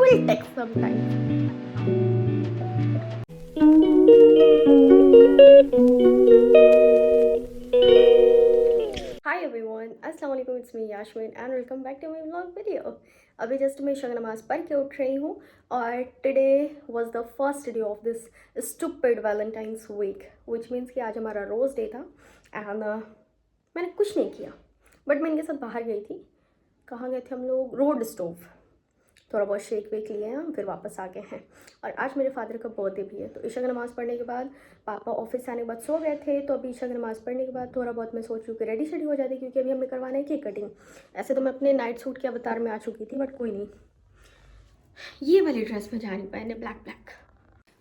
will take some time. Hi everyone, अस्सलाम वालेकुम, it's me Yashmin and welcome back to my vlog video. अभी just मैं शब नमाज पढ़ के उठ रही हूँ और today was the first day of this stupid Valentine's week which means कि आज हमारा रोज़ डे था एंड मैंने कुछ नहीं किया बट मैं इनके साथ बाहर गई थी. कहाँ गए थे हम लोग? Road stove. थोड़ा बहुत शेक वेक लिए हैं, फिर वापस आ गए हैं. और आज मेरे फादर का बर्थडे भी है, तो ईशा की नमाज़ पढ़ने के बाद पापा ऑफिस से आने के बाद सो गए थे, तो अभी ईशा की नमाज़ पढ़ने के बाद थोड़ा बहुत मैं सोच रही हूँ कि रेडी शेडी हो जाती, क्योंकि अभी हमें करवाना है केक कटिंग. ऐसे तो मैं अपने नाइट सूट के अवतार में आ चुकी थी, बट कोई नहीं, ये वाली ड्रेस में जा नहीं पाए, ब्लैक ब्लैक.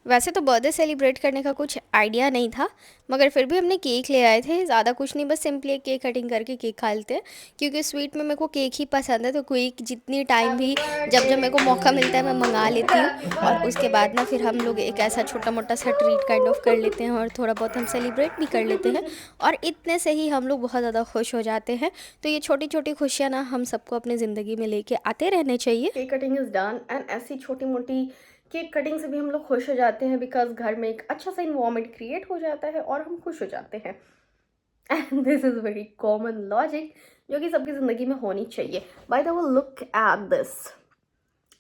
वैसे तो बर्थडे सेलिब्रेट करने का कुछ आइडिया नहीं था, मगर फिर भी हमने केक ले आए थे. ज़्यादा कुछ नहीं, बस सिंपली एक केक कटिंग करके केक खा लेते हैं, क्योंकि स्वीट में मेरे को केक ही पसंद है. तो केक जितनी टाइम भी जब जब मेरे को मौका मिलता है मैं मंगा लेती हूँ. और उसके बाद ना फिर हम लोग एक ऐसा छोटा मोटा सा ट्रीट काइंड ऑफ कर लेते हैं और थोड़ा बहुत हम सेलिब्रेट भी कर लेते हैं. और इतने से ही हम लोग बहुत ज़्यादा खुश हो जाते हैं. तो ये छोटी छोटी खुशियाँ ना हम सबको अपनी ज़िंदगी में लेके आते रहने चाहिए. Cake cutting is done and ऐसी छोटी मोटी केक कटिंग से भी हम लोग खुश हो जाते हैं, बिकॉज घर में एक अच्छा सा इन्वायरमेंट क्रिएट हो जाता है और हम खुश हो जाते हैं. And this is very common logic जो कि सबकी ज़िंदगी में होनी चाहिए. By the way look at this.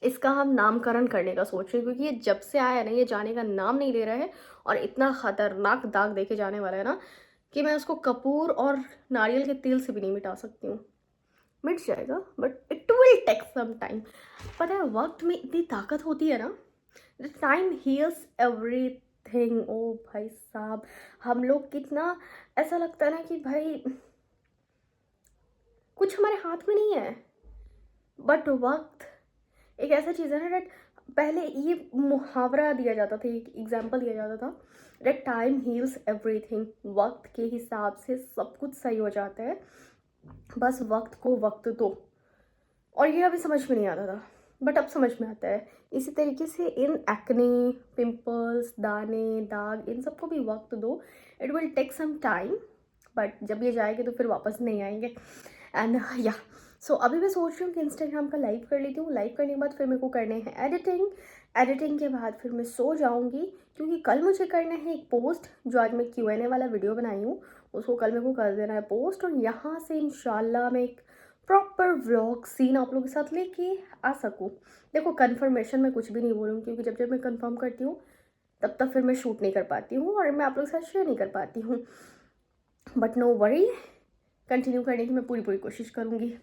इसका हम नामकरण करने का सोच रहे हैं, क्योंकि ये जब से आया ना ये जाने का नाम नहीं ले रहा है और इतना ख़तरनाक दाग देके जाने वाला है ना कि मैं उसको कपूर और नारियल के तेल से भी नहीं मिटा सकती हूँ. मिट जाएगा but it will take some time. पता है वक्त में इतनी ताकत होती है ना, द टाइम हील्स एवरीथिंग. ओ भाई साहब, हम लोग कितना ऐसा लगता है ना कि भाई कुछ हमारे हाथ में नहीं है, बट वक्त एक ऐसा चीज़ है ना डेट. पहले ये मुहावरा दिया जाता था, एक एग्जाम्पल दिया जाता था, डेट टाइम हील्स एवरीथिंग. वक्त के हिसाब से सब कुछ सही हो जाता है, बस वक्त को वक्त दो. और ये अभी समझ में नहीं आता था, बट अब समझ में आता है. इसी तरीके से इन एक्ने, पिंपल्स, दाने, दाग, इन सबको भी वक्त दो. It will take some time, but जब ये जाएंगे तो फिर वापस नहीं आएंगे. एंड या सो अभी मैं सोच रही हूँ कि इंस्टाग्राम का लाइव कर लेती हूँ. लाइव करने के बाद फिर मेरे को करने हैं एडिटिंग. एडिटिंग के बाद फिर मैं सो जाऊँगी, क्योंकि कल मुझे करना है एक पोस्ट. जो आज मैं Q&A वाला वीडियो बनाई हूँ उसको कल मेरे को कर देना है पोस्ट, और यहाँ से इंशाल्लाह मैं एक प्रॉपर व्लॉग सीन आप लोगों के साथ लेके आ सकूँ. देखो कन्फर्मेशन में कुछ भी नहीं बोलूँ, क्योंकि जब जब मैं कंफर्म करती हूँ तब तक फिर मैं शूट नहीं कर पाती हूँ और मैं आप लोगों के साथ शेयर नहीं कर पाती हूँ. बट नो वरी, कंटिन्यू करने की मैं पूरी पूरी कोशिश करूँगी.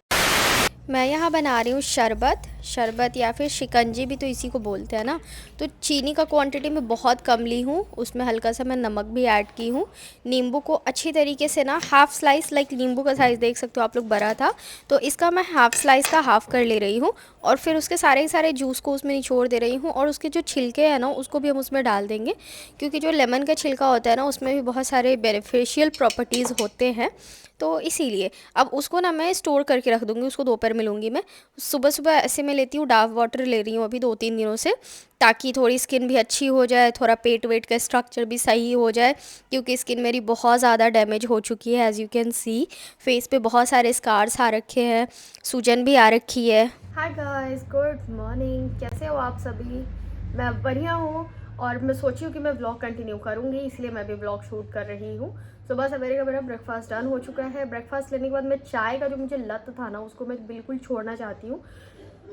मैं यहाँ बना रही हूँ शरबत या फिर शिकंजी भी तो इसी को बोलते हैं ना. तो चीनी का क्वांटिटी मैं बहुत कम ली हूँ, उसमें हल्का सा मैं नमक भी ऐड की हूँ. नींबू को अच्छी तरीके से ना हाफ़ स्लाइस, लाइक नींबू का साइज़ देख सकते हो आप लोग बड़ा था, तो इसका मैं हाफ़ स्लाइस का हाफ़ कर ले रही हूँ. और फिर उसके सारे जूस को उसमें निचोड़ दे रही हूँ. और उसके जो छिलके हैं ना उसको भी हम उसमें डाल देंगे, क्योंकि जो लेमन का छिलका होता है ना उसमें भी बहुत सारे बेनिफिशियल प्रॉपर्टीज़ होते हैं. तो इसीलिए अब उसको ना मैं स्टोर करके रख दूँगी, उसको दोपहर में लूँगी. मैं सुबह सुबह ऐसे मैं लेती हूँ, डाव वाटर ले रही हूँ अभी 2-3 दिनों से, ताकि थोड़ी स्किन भी अच्छी हो जाए, थोड़ा पेट वेट का स्ट्रक्चर भी सही हो जाए, क्योंकि स्किन मेरी बहुत ज़्यादा डैमेज हो चुकी है. As you can see face पे बहुत सारे स्कार्स आ रखे हैं, सूजन भी आ रखी है. Hi guys, good morning. कैसे हो आप सभी? मैं बढ़िया हूँ और मैं सोची हूँ कि मैं व्लॉग कंटिन्यू करूँगी, इसलिए मैं भी व्लॉग शूट कर रही हूँ. सुबह सवेरे का मेरा ब्रेकफास्ट डन हो चुका है. ब्रेकफास्ट लेने के बाद मैं चाय का जो मुझे लत था ना उसको मैं बिल्कुल छोड़ना चाहती हूँ,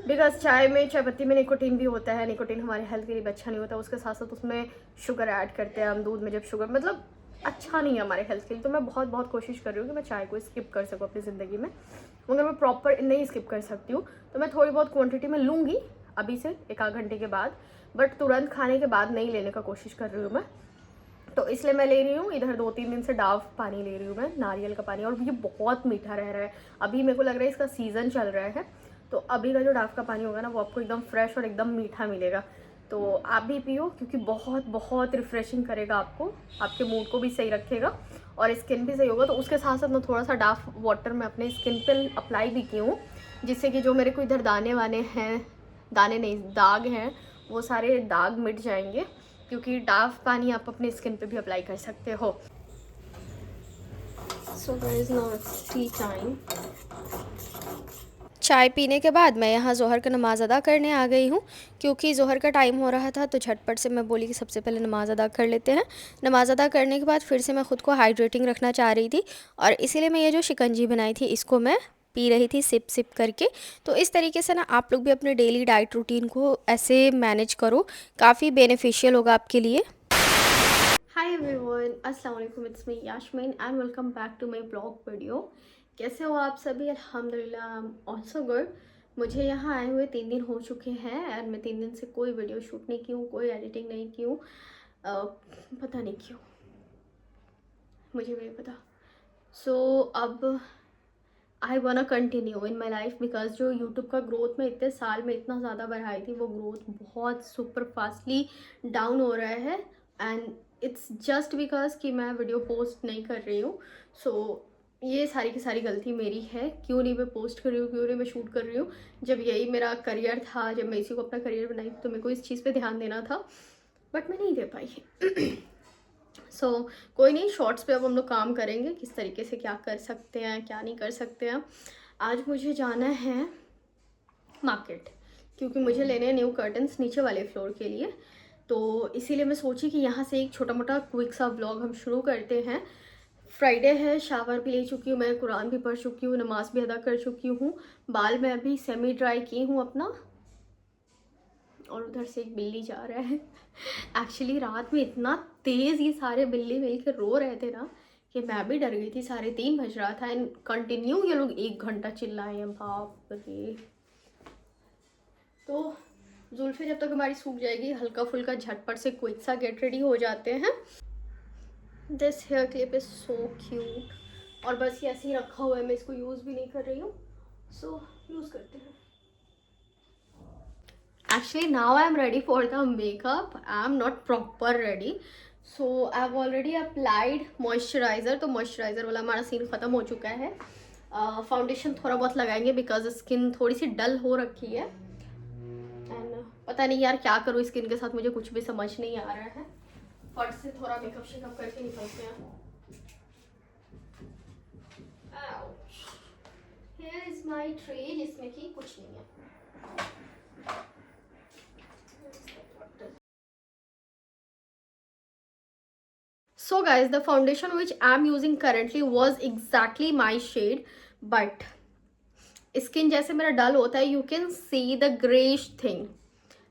बिकॉज चाय में, चाय पत्ती में निकोटीन भी होता है. निकोटीन हमारे हेल्थ के लिए भी अच्छा नहीं होता. उसके साथ साथ उसमें शुगर ऐड करते हैं हम, दूध में जब शुगर, मतलब अच्छा नहीं है हमारे हेल्थ के लिए. तो मैं बहुत बहुत कोशिश कर रही हूँ कि मैं चाय को स्किप कर सकूँ अपनी ज़िंदगी में, मगर मैं प्रॉपर नहीं स्किप कर सकती हूँ. तो मैं थोड़ी बहुत क्वांटिटी में लूँगी अभी से 1 आध घंटे के बाद, बट तुरंत खाने के बाद नहीं लेने का कोशिश कर रही हूँ मैं. तो इसलिए मैं ले रही हूँ इधर 2-3 दिन से डाव पानी ले रही हूँ मैं, नारियल का पानी. और ये बहुत मीठा रह रहा है. अभी मेरे को लग रहा है इसका सीज़न चल रहा है, तो अभी का जो डाव का पानी होगा ना वो आपको एकदम फ्रेश और एकदम मीठा मिलेगा. तो आप भी पियो, क्योंकि बहुत बहुत रिफ़्रेशिंग करेगा आपको, आपके मूड को भी सही रखेगा और स्किन भी सही होगा. तो उसके साथ साथ मैं थोड़ा सा डाव वाटर मैं अपने स्किन पे अप्लाई भी की हूँ, जिससे कि जो मेरे को इधर दाने वाने हैं, दाने नहीं दाग हैं, वो सारे दाग मिट जाएंगे. क्योंकि डाव पानी आप अपने स्किन पे भी अप्लाई कर सकते हो. So guys, now it's T time. चाय पीने के बाद मैं यहाँ ज़ोहर का नमाज़ अदा करने आ गई हूँ, क्योंकि ज़ोहर का टाइम हो रहा था तो झटपट से मैं बोली कि सबसे पहले नमाज़ अदा कर लेते हैं। नमाज़ अदा करने के बाद फिर से मैं ख़ुद को हाइड्रेटिंग रखना चाह रही थी और इसीलिए मैं ये जो शिकंजी बनाई थी इसको मैं पी रही थी सिप सिप करके। तो इस तरीके से ना आप लोग भी अपने डेली डाइट रूटीन को ऐसे मैनेज करो, काफ़ी बेनिफिशियल होगा आपके लिए। हाय एवरीवन, अस्सलाम वालेकुम, it's me Yasmin and welcome back to my blog video. कैसे हो आप सभी? अल्हम्दुलिल्लाह आई एम ऑल्सो गुड। मुझे यहाँ आए हुए 3 दिन हो चुके हैं और मैं 3 दिन से कोई वीडियो शूट नहीं की हूँ, कोई एडिटिंग नहीं की हूँ। पता नहीं क्यों, मुझे भी नहीं पता। सो अब आई वाना continue in my life because जो यूट्यूब का ग्रोथ में इतने साल में इतना ज़्यादा बढ़ाई थी, वो ग्रोथ बहुत सुपर फास्टली डाउन हो रहा है एंड इट्स जस्ट बिकॉज कि मैं वीडियो पोस्ट नहीं कर रही हूँ। सो ये सारी की सारी गलती मेरी है। क्यों नहीं मैं पोस्ट कर रही हूँ, क्यों नहीं मैं शूट कर रही हूँ? जब यही मेरा करियर था, जब मैं इसी को अपना करियर बनाई तो मेरे को इस चीज़ पे ध्यान देना था, बट मैं नहीं दे पाई। सो कोई नहीं, शॉर्ट्स पे अब हम लोग काम करेंगे किस तरीके से क्या कर सकते हैं, क्या नहीं कर सकते हैं। आज मुझे जाना है मार्केट, क्योंकि मुझे लेने हैं न्यू कर्टन्स नीचे वाले फ्लोर के लिए। तो इसीलिए मैं सोची कि यहाँ से एक छोटा मोटा क्विक सा व्लॉग हम शुरू करते हैं। फ्राइडे है, शावर भी ले चुकी हूँ मैं, कुरान भी पढ़ चुकी हूँ, नमाज भी अदा कर चुकी हूँ, बाल मैं अभी सेमी ड्राई की हूँ अपना। और उधर से एक बिल्ली जा रहा है। एक्चुअली रात में इतना तेज़ ये सारे बिल्ली मिलकर रो रहे थे ना कि मैं भी डर गई थी। 3:30 बज रहा था एंड कंटिन्यू ये लोग 1 घंटा चिल्लाए हैं, बाप रे। तो जुल्फे जब तक हमारी सूख जाएगी, हल्का फुल्का झटपट से क्विक सा गेट रेडी हो जाते हैं। This hair clip is so cute और बस ये ऐसे ही रखा हुआ है, मैं इसको यूज़ भी नहीं कर रही हूँ। सो यूज़ करते हैं। Actually now I am ready for the makeup. I am not proper ready. So I have already applied moisturizer. तो moisturizer वाला हमारा सीन ख़त्म हो चुका है। फाउंडेशन थोड़ा बहुत लगाएंगे बिकॉज स्किन थोड़ी सी डल हो रखी है एंड पता नहीं यार क्या करूँ स्किन के साथ, मुझे कुछ भी समझ नहीं आ रहा है। फट से थोड़ा मेकअप शेकअप करके निकलते हैं। Here is my tray जिसमें कि कुछ नहीं है। So guys, the foundation which I am using currently was exactly my shade, but skin जैसे मेरा डल होता है, you can see the greyish thing,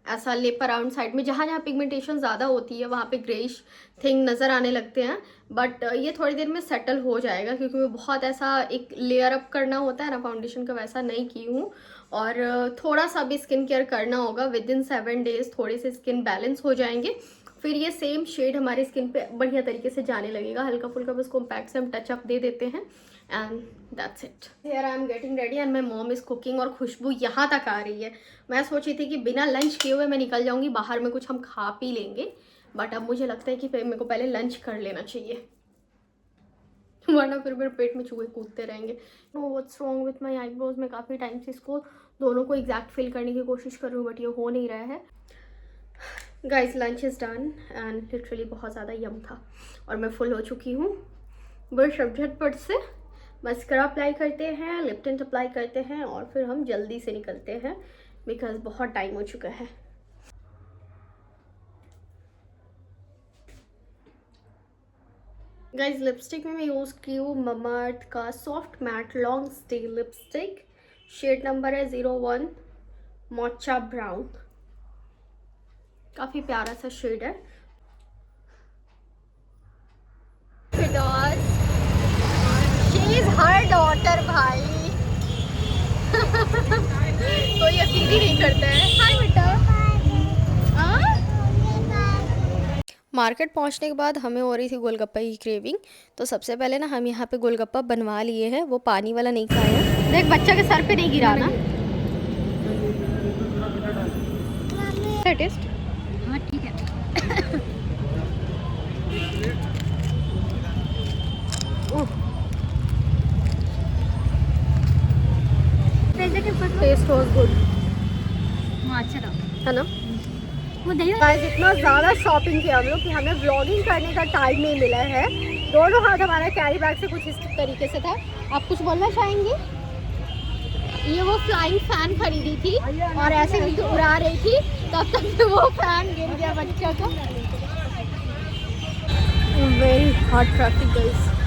ऐसा लिप अराउंड साइड में जहाँ जहाँ पिगमेंटेशन ज़्यादा होती है वहाँ पे ग्रेइश थिंग नज़र आने लगते हैं। बट ये थोड़ी देर में सेटल हो जाएगा, क्योंकि मैं बहुत ऐसा एक लेयर अप करना होता है ना फाउंडेशन का, वैसा नहीं की हूँ। और थोड़ा सा भी स्किन केयर करना होगा। विद इन 7 डेज थोड़े से स्किन बैलेंस हो जाएंगे, फिर ये सेम शेड हमारी स्किन पे बढ़िया तरीके से जाने लगेगा। हल्का फुल्का बस कॉम्पैक्ट से हम टच अप दे देते हैं and that's it. Here I am getting ready and my mom is cooking और खुशबू यहाँ तक आ रही है। मैं सोची थी कि बिना लंच किए हुए मैं निकल जाऊँगी बाहर में, कुछ हम खा पी लेंगे, बट अब मुझे लगता है कि मेरे को पहले लंच कर लेना चाहिए, वरना फिर मेरे पेट में चूहे कूदते रहेंगे। Know what's wrong with my eyebrows. मैं काफ़ी टाइम से इसको दोनों को एग्जैक्ट फिल करने की कोशिश कर रही हूँ, बट ये हो नहीं रहा है। Guys lunch is done and literally बहुत ज़्यादा यम था और मैं फुल हो चुकी हूँ। बस अब झटपट से मस्करा अप्लाई करते हैं, लिप टिंट अप्लाई करते हैं और फिर हम जल्दी से निकलते हैं बिकॉज बहुत टाइम हो चुका है। गाइज लिपस्टिक में मैं यूज़ की हूँ ममा अर्थ का soft matte long stay lipstick. Shade number है 01 मोचा ब्राउन। काफ़ी प्यारा सा शेड है। शी इज हर डॉटर भाई। कोई यकीन ही नहीं करता है। हाय बेटा। मार्केट पहुंचने के बाद हमें हो रही थी गोलगप्पा की क्रेविंग, तो सबसे पहले ना हम यहाँ पे गोलगप्पा बनवा लिए हैं। वो पानी वाला नहीं खाया। देख बच्चा के सर पे नहीं गिरा ना। टेस्ट हाँ ठीक है। Taste was good. अच्छा था है ना? वो दही गाइस इतना ज़्यादा शॉपिंग किया हम लोग कि हमें व्लॉगिंग करने का टाइम नहीं मिला है। दोनों हाथ हमारा कैरी बैग से कुछ इस तरीके से था। आप कुछ बोलना चाहेंगे? ये वो फ्लाइंग फैन खरीदी थी और ऐसे ही उड़ा रही थी, तब तक कि वो फैन गिर गया बच्चा का। Very hot traffic guys.